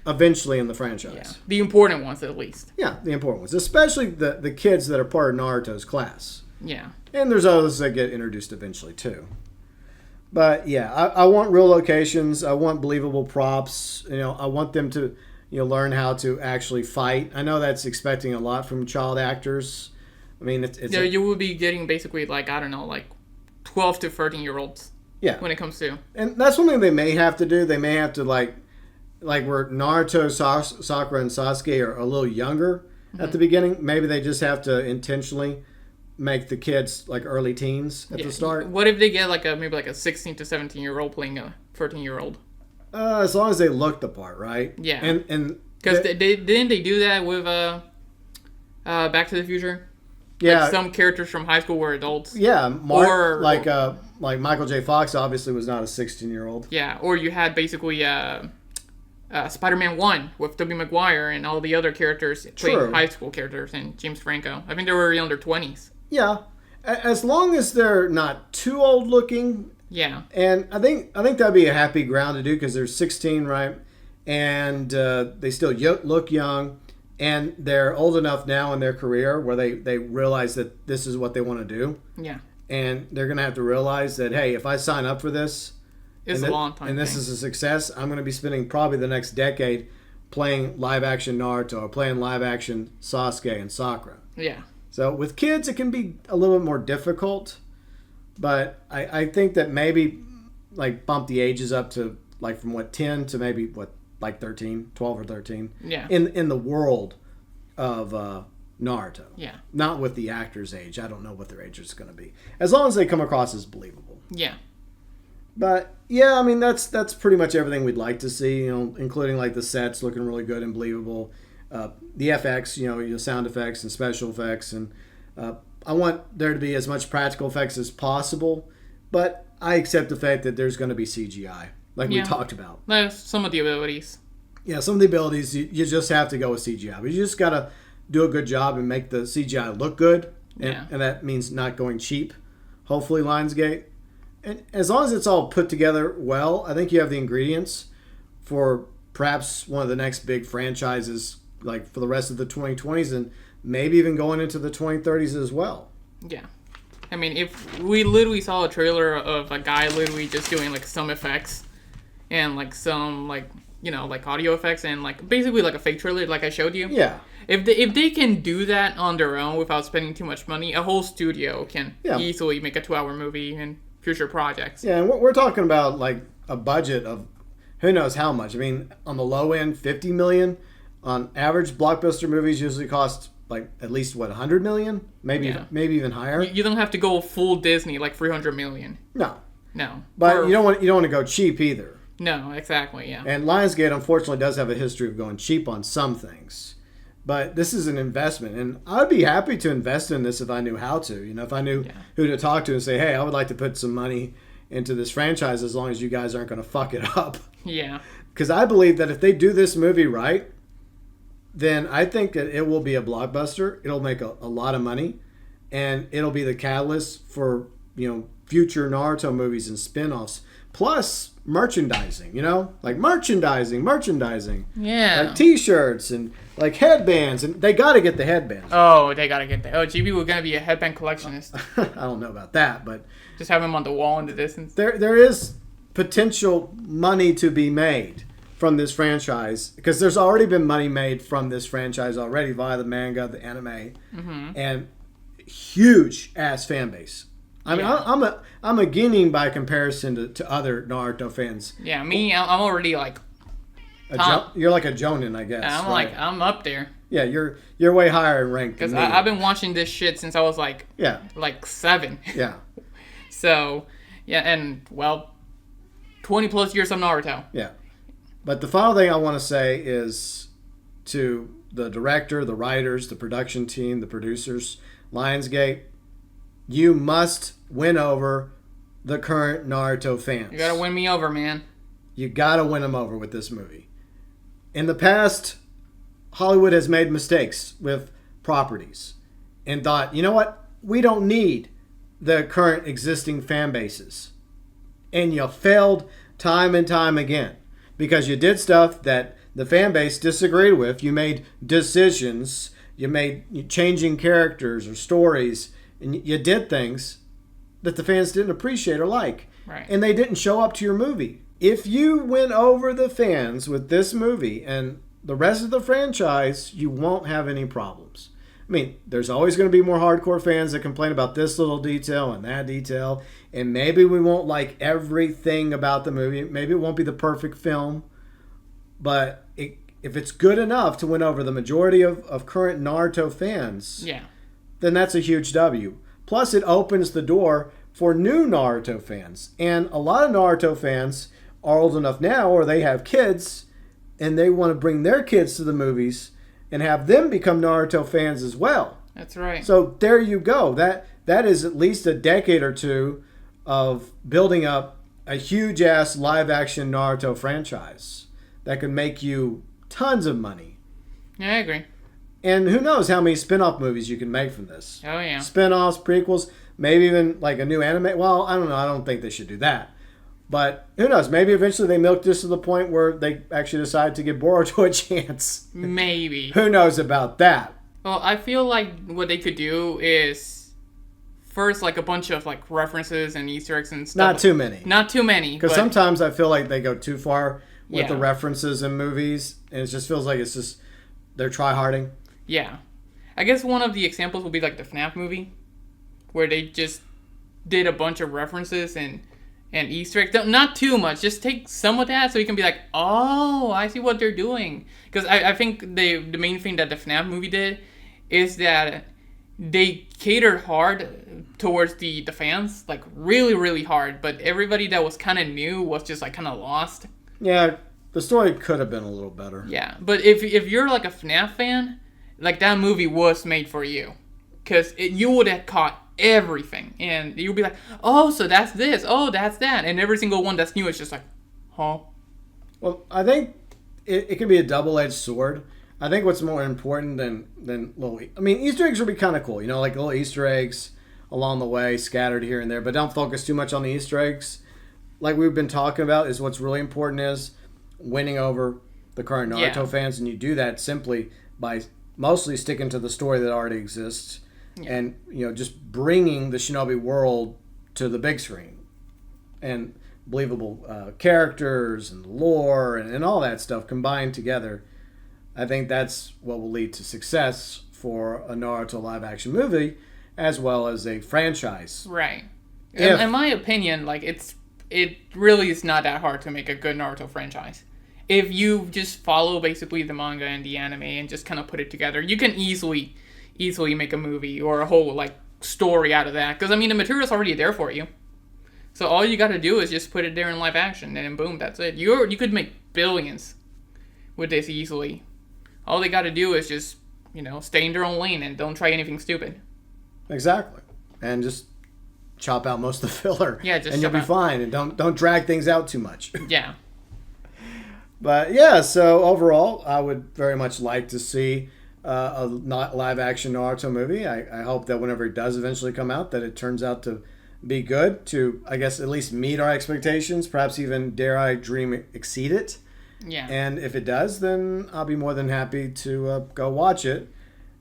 eventually in the franchise. yeah, the important ones at least. Yeah, the important ones, especially the kids that are part of Naruto's class. Yeah. And there's others that get introduced eventually too. But yeah, I want real locations. I want believable props. I want them to learn how to actually fight. I know that's expecting a lot from child actors. I mean, it's you will be getting basically 12 to 13-year-olds. Yeah. When it comes to. And that's one thing they may have to do. They may have to like where Naruto, Sakura, and Sasuke are a little younger at the beginning. Maybe they just have to intentionally make the kids early teens at the start. What if they get maybe a 16 to 17-year-old playing a 13-year-old? As long as they look the part, right? Yeah. And because didn't they do that with Back to the Future? Yeah. Some characters from high school were adults. Yeah, like Michael J. Fox obviously was not a 16-year-old. Yeah, or you had basically Spider-Man 1 with Tobey Maguire and all the other characters playing high school characters, and James Franco. I think they were in their 20s. Yeah, as long as they're not too old looking. Yeah. And I think that'd be a happy ground to do, because they're 16, right? And they still look young. And they're old enough now in their career where they realize that this is what they want to do. Yeah. And they're going to have to realize that, hey, if I sign up for this, it's a long time. And this is a success, I'm going to be spending probably the next decade playing live-action Naruto or playing live-action Sasuke and Sakura. Yeah. So with kids, it can be a little bit more difficult. But I think that maybe bump the ages up to from 10 to maybe 13, 12 or 13. Yeah. In the world of Naruto. Yeah. Not with the actor's age. I don't know what their age is going to be. As long as they come across as believable. Yeah. But yeah, I mean that's pretty much everything we'd like to see, including the sets looking really good and believable. The FX, your sound effects and special effects, and I want there to be as much practical effects as possible, but I accept the fact that there's going to be CGI. We talked about. Some of the abilities. Yeah, some of the abilities, you just have to go with CGI. But you just got to do a good job and make the CGI look good. And that means not going cheap, hopefully, Lionsgate. And as long as it's all put together well, I think you have the ingredients for perhaps one of the next big franchises, for the rest of the 2020s and maybe even going into the 2030s as well. Yeah. I mean, if we literally saw a trailer of a guy literally just doing like some effects and like some like like audio effects and like basically like a fake trailer like I showed you. Yeah. If they can do that on their own without spending too much money, a whole studio can easily make a 2-hour movie and future projects. Yeah, and we're talking about like a budget of who knows how much. I mean, on the low end, $50 million. On average, blockbuster movies usually cost like at least $100 million, maybe even higher. You don't have to go full Disney like $300 million. No, No. but you don't want to go cheap either. No, exactly. Yeah. And Lionsgate unfortunately does have a history of going cheap on some things. But this is an investment, and I'd be happy to invest in this if I knew how to. If I knew who to talk to and say, hey, I would like to put some money into this franchise as long as you guys aren't going to fuck it up. Yeah. Because I believe that if they do this movie right, then I think that it will be a blockbuster. It'll make a lot of money, and it'll be the catalyst for future Naruto movies and spin-offs. Plus merchandising, like merchandising. Yeah. Like T-shirts and like headbands, and they got to get the headbands. Oh, they got to get that. Oh, GB was gonna be a headband collectionist. I don't know about that, but just have him on the wall in the distance. There is potential money to be made from this franchise because there's already been money made from this franchise already via the manga, the anime, and huge ass fan base. I mean, I'm a guinea by comparison to other Naruto fans. Yeah, me, I'm already like. You're like a Jonin, I guess. I'm right? I'm up there. Yeah, you're way higher in rank. Because I've been watching this shit since I was like 7. Yeah. So and 20 plus years of Naruto. Yeah, but the final thing I want to say is to the director, the writers, the production team, the producers, Lionsgate. You must win over the current Naruto fans. You gotta win me over, man. You gotta win them over with this movie. In the past, Hollywood has made mistakes with properties and thought, you know what? We don't need the current existing fan bases. And you failed time and time again because you did stuff that the fan base disagreed with. You made decisions. You made changing characters or stories. And you did things that the fans didn't appreciate or like. Right. And they didn't show up to your movie. If you win over the fans with this movie and the rest of the franchise, you won't have any problems. I mean, there's always going to be more hardcore fans that complain about this little detail and that detail. And maybe we won't like everything about the movie. Maybe it won't be the perfect film. But if it's good enough to win over the majority of current Naruto fans... Yeah. Then that's a huge W. Plus, it opens the door for new Naruto fans. And a lot of Naruto fans are old enough now, or they have kids, and they want to bring their kids to the movies and have them become Naruto fans as well. That's right. So there you go. That is at least a decade or two of building up a huge-ass live-action Naruto franchise that could make you tons of money. Yeah, I agree. And who knows how many spin-off movies you can make from this. Oh, yeah. Spin-offs, prequels, maybe even like a new anime. Well, I don't know. I don't think they should do that. But who knows? Maybe eventually they milk this to the point where they actually decide to give Boruto a chance. Maybe. Who knows about that? Well, I feel like what they could do is first like a bunch of like references and Easter eggs and stuff. Not too many. Not too many. Because sometimes I feel like they go too far with the references in movies. And it just feels like it's just they're try-harding. Yeah. I guess one of the examples would be like the FNAF movie, where they just did a bunch of references and Easter eggs. Not too much. Just take some of that so you can be like, oh, I see what they're doing. Because I think the main thing that the FNAF movie did is that they catered hard towards the fans, like really, really hard. But everybody that was kind of new was just like kind of lost. Yeah, the story could have been a little better. Yeah, but if you're like a FNAF fan... Like, that movie was made for you. Because you would have caught everything. And you'll be like, oh, so that's this. Oh, that's that. And every single one that's new is just like, huh? Well, I think it can be a double-edged sword. I think what's more important than little... I mean, Easter eggs would be kind of cool. Like little Easter eggs along the way, scattered here and there. But don't focus too much on the Easter eggs. Like we've been talking about, is what's really important is winning over the current Naruto fans. And you do that simply by... mostly sticking to the story that already exists. and just bringing the Shinobi world to the big screen, and believable characters and lore and all that stuff combined together. I think that's what will lead to success for a Naruto live action movie as well as a franchise. Right. In my opinion, it really is not that hard to make a good Naruto franchise. If you just follow basically the manga and the anime and just kind of put it together, you can easily make a movie or a whole story out of that. Because the material's already there for you. So all you got to do is just put it there in live action, and then boom, that's it. You could make billions with this easily. All they got to do is just stay in their own lane and don't try anything stupid. Exactly, and just chop out most of the filler. Yeah, just and you'll be fine, and don't drag things out too much. Yeah. But yeah, so overall, I would very much like to see a live action Naruto movie. I hope that whenever it does eventually come out, that it turns out to be good, to I guess at least meet our expectations, perhaps even dare I dream exceed it. Yeah. And if it does, then I'll be more than happy to go watch it,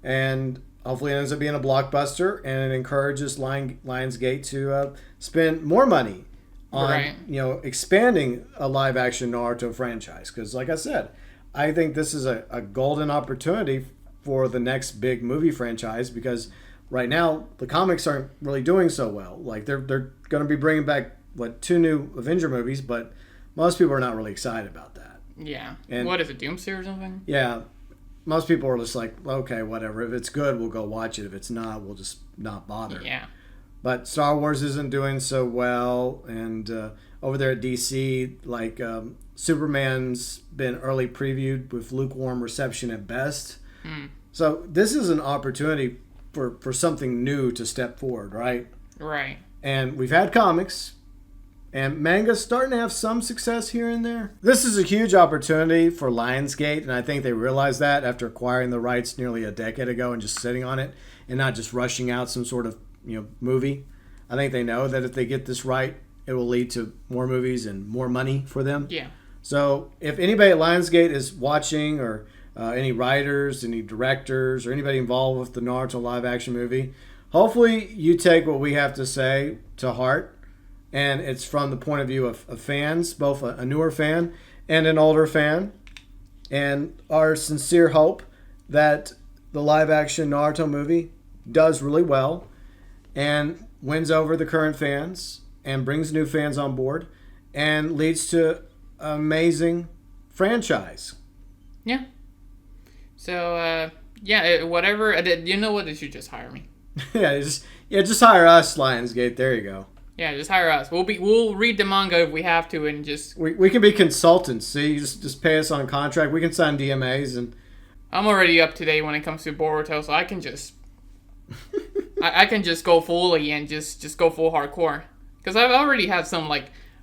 and hopefully it ends up being a blockbuster, and it encourages Lionsgate to spend more money on expanding a live action Naruto franchise. Because like I said, I think this is a golden opportunity for the next big movie franchise, because right now the comics aren't really doing so well. They're going to be bringing back 2 new Avenger movies, but most people are not really excited about that. Yeah. And what is it, Doomsday or something? Yeah. Most people are just like, okay, whatever. If it's good, we'll go watch it. If it's not, we'll just not bother. Yeah. But Star Wars isn't doing so well, and over there at DC, Superman's been early previewed with lukewarm reception at best. So this is an opportunity for something new to step forward, right? Right. And we've had comics, and manga's starting to have some success here and there. This is a huge opportunity for Lionsgate, and I think they realized that after acquiring the rights nearly a decade ago and just sitting on it and not just rushing out some sort of movie. I think they know that if they get this right, it will lead to more movies and more money for them. Yeah. So if anybody at Lionsgate is watching, or any writers, any directors, or anybody involved with the Naruto live action movie, hopefully you take what we have to say to heart. And it's from the point of view of fans, both a newer fan and an older fan. And our sincere hope that the live action Naruto movie does really well and wins over the current fans and brings new fans on board and leads to an amazing franchise. Yeah. So, whatever. You know what? They should just hire me. just hire us, Lionsgate. There you go. Yeah, just hire us. We'll read the manga if we have to, and just we can be consultants. See, just pay us on contract. We can sign DMAs, and I'm already up to date when it comes to Boruto, so I can just I can just go fully and just go full hardcore, because I've already had some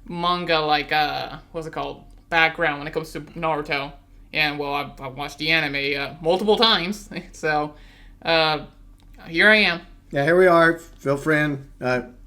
manga what's it called, background when it comes to Naruto, and I've watched the anime multiple times, so here I am. Yeah, here we are. Feel free and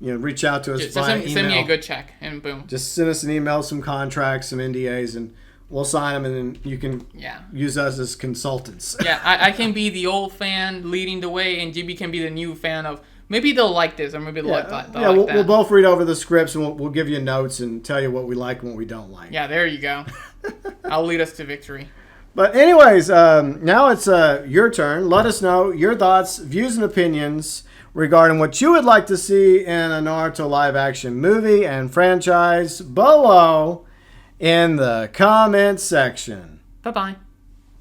reach out to us via email. Send me a good check, and boom. Just send us an email, some contracts, some NDAs, and we'll sign them, and then you can use us as consultants. Yeah, I can be the old fan leading the way, and GB can be the new fan of, maybe they'll like this, or maybe they'll like that. We'll both read over the scripts, and we'll give you notes and tell you what we like and what we don't like. Yeah, there you go. I'll lead us to victory. But anyways, now it's your turn. Let us know your thoughts, views, and opinions regarding what you would like to see in a Naruto live-action movie and franchise below in the comment section. Bye-bye.